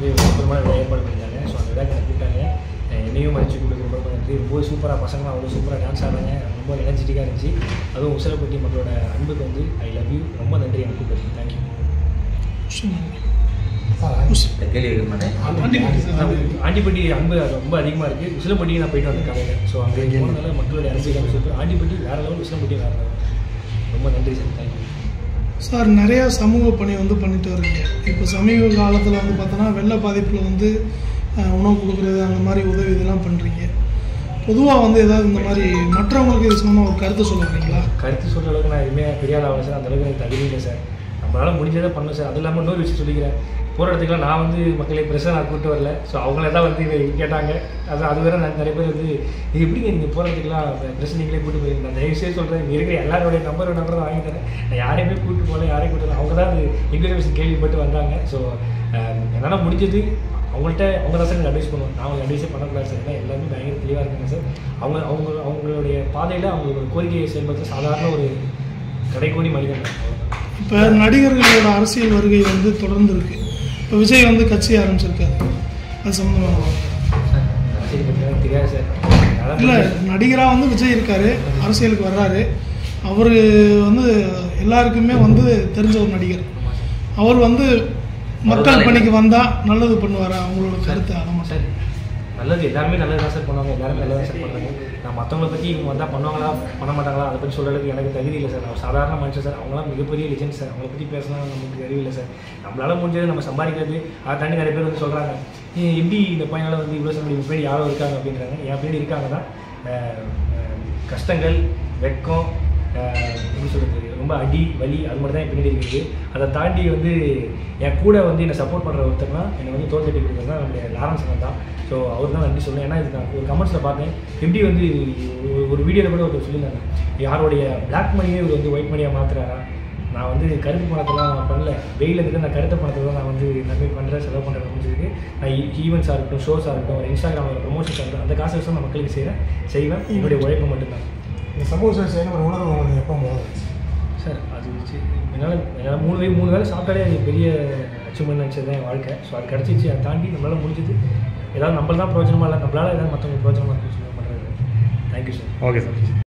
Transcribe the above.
வந்து சூப்பரமான விழா ஏற்பாடு பண்ணியிருந்தாங்க. ஸோ அந்த விழாக்கு எனக்கு கூப்பிட்டாங்க. என்னையும் மதிச்சு கொடுத்து ரொம்ப நன்றி. ரொம்ப சூப்பராக பசங்க அவ்வளோ சூப்பராக டான்ஸ் ஆடுறாங்க. ரொம்ப எனர்ஜெட்டிக்காக இருந்துச்சு. அதுவும் உசிலம்பட்டி மக்களோட அன்புக்கு வந்து ஐ லவ் யூ. ரொம்ப நன்றி எனக்கு கூப்பிட்டு. தேங்க்யூ. ஆண்டிப்பட்டி அன்பு ரொம்ப அதிகமாக இருக்குது. உசிலம்பட்டிக்கு நான் போயிட்டு வந்தேன் காலையில். ஸோ அங்கே போனதால மக்களோட அரசியல் சூப்பர். ஆண்டிப்பட்டி வேறு லெவல், உசிலம்பட்டி வேறு லெவல். ரொம்ப நன்றி சார். Thank you sir. நிறையா சமூக பணி வந்து பண்ணிட்டு வரீங்க. இப்போ சமீப காலத்தில் வந்து பார்த்தோன்னா வெள்ள பாதிப்பில் வந்து உணவு கொடுக்குறது அந்த மாதிரி உதவி இதெல்லாம் பண்ணுறீங்க. பொதுவாக வந்து ஏதாவது இந்த மாதிரி மற்றவங்களுக்கு இது சொன்னால் ஒரு கருத்து சொல்லுறீங்களா? கருத்து சொல்கிற அளவுக்கு நான் எதுவுமே பெரிய ஆளாக சார். அந்தளவுக்கு எனக்கு தகுதி இல்லை சார். நம்மளால் முடிஞ்சதை பண்ணணும் சார். அது இல்லாமல் இன்னொரு விஷயம் சொல்லிக்கிறேன். போகிற இடத்துக்குலாம் நான் வந்து மக்களை ப்ரெஸ்ஸை நான் கூப்பிட்டு வரல. ஸோ அவங்கள தான் வந்து கேட்டாங்க. அது வேறு நிறைய பேர் வந்து இது எப்படிங்க நீங்கள் போகிற இடத்துக்குலாம் ப்ரெஸ் நீங்களே கூப்பிட்டு போயிருந்தேன். நான் தயவுசெய்து சொல்கிறேன், இங்கே இருக்கிற எல்லாரோடைய நம்பர் தான் வாங்கி தரேன். நான் யாரையுமே கூப்பிட்டு போகல, யாரையும் கூப்பிட்டு அவங்க தான் அது இன்ஃபர்மேஷன் கேள்விப்பட்டு வந்தாங்க. ஸோ என்னால் முடிஞ்சது அவங்கள்ட்ட அவங்க தான் சார் எனக்கு அட்வைஸ் பண்ணுவோம். நான் அவங்க அட்வைஸே பண்ணக்கூடாது சார். ஏன்னா எல்லாருமே பயங்கர தெளிவாக இருக்காங்க சார். அவங்களுடைய பாதையில் அவங்களோட கோரிக்கையை செயல்படுத்த சாதாரண ஒரு கடைக்கோடி மனிதன். இப்போ நடிகர்களோட அரசியல் வருகை வந்து தொடர்ந்து இருக்குது. இப்போ விஜய் வந்து கட்சி ஆரம்பிச்சிருக்காரு. அது சம்மந்தமாக அரசியல் பற்றி தெரியாது சார். இல்லை, நடிகராக வந்து விஜய் இருக்கார், அரசியலுக்கு வர்றாரு. அவர் வந்து எல்லாருக்குமே வந்து தெரிஞ்ச ஒரு நடிகர். அவர் வந்து மக்கள் பணிக்கு வந்தால் நல்லது பண்ணுவார். அவங்களோட கருத்து அதை சார். நல்லது எல்லாருமே நல்லது தான் சார் பண்ணுவாங்க. எல்லாருமே நல்லது தான் சார் பண்ணுறாங்க. நான் மற்றவங்களை பற்றி இவங்க வந்தால் பண்ணுவாங்களா பண்ண மாட்டாங்களா அதை பற்றி சொல்கிறதுக்கு எனக்கு தகுதி இல்லை சார். நான் சாதாரண மனுஷன் சார். அவங்களாம் மிகப்பெரிய லெஜெண்ட் சார். அவங்கள பற்றி பேசினா நமக்கு அறிவு இல்லை சார். நம்மளால் முடிஞ்சது நம்ம சம்பாதிக்கிறது. அதை தாண்டி நிறைய பேர் வந்து சொல்கிறாங்க, எப்படி இந்த பையனால் வந்து இவ்வளோ சொல்லி பின்னாடி யாரோ இருக்காங்க அப்படின்றாங்க. என் பின்னாடி இருக்காங்க தான். கஷ்டங்கள், வெட்கம், எப்படி சொல்கிறது, ரொம்ப அடி வலி அது மட்டும் தான் என் பின்னாடி இருக்குது. அதை தாண்டி வந்து என் கூட வந்து என்னை சப்போர்ட் பண்ணுற ஒருத்தர்னா என்னை வந்து தோல் தட்டி கொடுக்குறது தான் நம்மளுடைய லாரன்ஸ் தான். ஸோ அவர் தான் நன்றி சொல்லுவேன். ஏன்னா இது நான் ஒரு கமெண்ட்ஸில் பார்த்தேன். எப்படி வந்து ஒரு வீடியோவில் கூட ஒருத்தர் சொல்லியிருந்தாங்க, யாருடைய பிளாக் மணியே இவர் வந்து ஒயிட் மணியாக மாற்றுறாரா. நான் வந்து கருப்பு பணத்தெல்லாம் நான் பண்ணல. வெயிலில் இருந்து நான் கருத்த பணத்தை தான் நான் வந்து நன்மை பண்ணுறேன், செலவு பண்ணுறேன் அப்படின்னு சொல்லிட்டு நான் ஈவெண்ட்ஸாக இருக்கட்டும், ஷோஸாக இருக்கட்டும், ஒரு இன்ஸ்டாகிராமில் ப்ரொமோஷன்ஸாக இருக்கட்டும், அந்த காசு வச்சு நான் மக்களுக்கு செய்வேன். என்னுடைய உழைப்பு மட்டும்தான். இந்த சமூக சேவை செய்யணும் ஒரு உணர்வு உங்களுக்கு எப்போ போகுது சார்? அது என்னால் மூணு வேளை சாப்பிட்டாலே அது பெரிய அச்சீவ்மெண்ட் நினச்சது தான் என் வாழ்க்கை. ஸோ அது கிடச்சிச்சு. அதை தாண்டி நம்மளால் முடிஞ்சது ஏதாவது நம்மள தான் பிரயோஜனமாக இல்லை, நம்மளால் ஏதாவது மற்றவங்களுக்கு பிரயோஜனமாக இருக்குன்னு சொல்லி பண்ணுறது. Thank you sir. Okay sir.